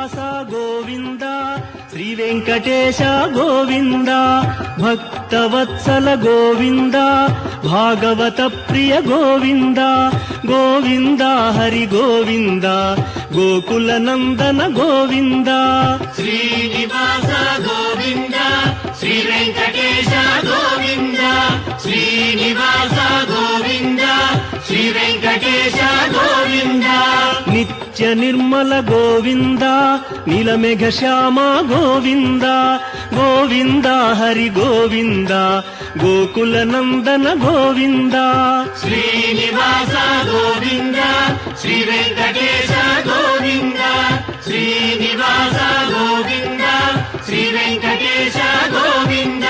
శ్రీనివాస గోవింద శ్రీ వెంకటేశ గోవింద భక్తవత్సల గోవింద భాగవత ప్రియ గోవింద గోవింద హరి గోవింద గోకుల నందన గోవింద శ్రీనివాస గోవింద శ్రీ వెంకటేశ గోవింద శ్రీనివాస గోవింద శ్రీ వెంకటేశ గోవింద నిత్య నిర్మల గోవింద నీలమేఘ శ్యామ గోవింద గోవింద హరి గోవింద గోకుల నందన గోవింద శ్రీనివాస గోవింద శ్రీ వెంకటేశ గోవింద శ్రీనివాస గోవింద శ్రీ వెంకటేశ గోవింద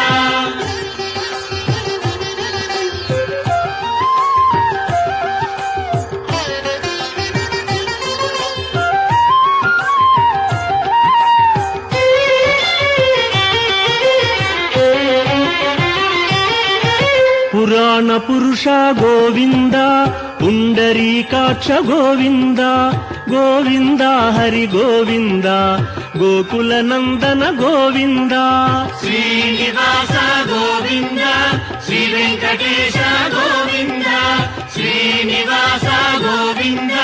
పురాణ పురుష గోవింద పుండరీకాక్ష గోవింద గోవింద హరి గోవింద గోకుల నందన గోవింద శ్రీనివాస గోవింద శ్రీ వెంకటేశ గోవింద శ్రీనివాస గోవింద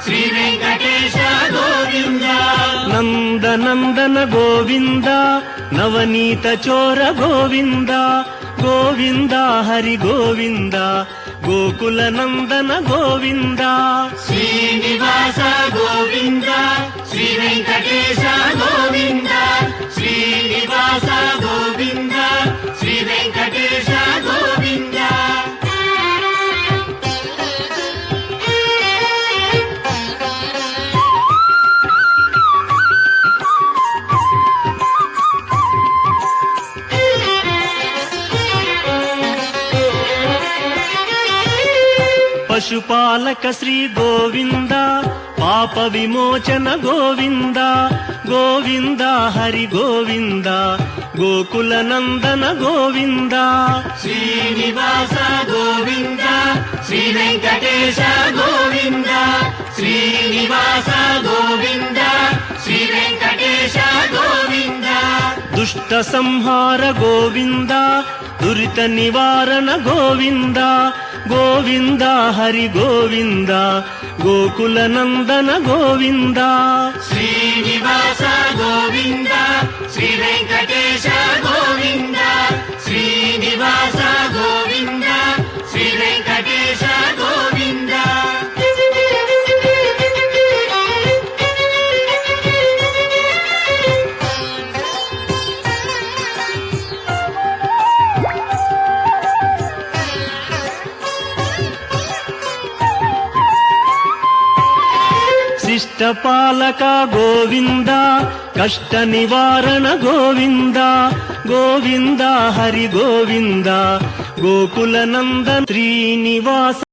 శ్రీ వెంకటేశ గోవింద నందనందన గోవింద నవనీత చోర గోవింద గోవింద హరి గోవింద గోకుల నందన గోవింద శ్రీనివాస గోవింద శ్రీ వెంకటేశ గోవింద శ్రీనివాస గోవింద శ్రీ వెంకటేశ గోవింద పశుపాలక శ్రీ గోవింద పాప విమోచన గోవింద గోవింద హరి గోవింద గోకుల నందన గోవింద శ్రీనివాస గోవింద శ్రీ వెంకటేశ గోవింద శ్రీనివాస గోవింద శ్రీ వెంకటేశ గోవింద దుష్ట సంహార గోవింద దురిత నివారణ గోవింద గోవింద హరి గోవింద గోకుల నందన గోవింద శ్రీనివాస గోవింద శ్రీ వెంకటేశ గోవింద శ్రీనివాస గోవింద శ్రీ వెంకటేశ గోవింద శిష్టపాలక గోవింద కష్ట నివారణ గోవింద గోవింద హరి గోవింద గోకుల నందన శ్రీనివాస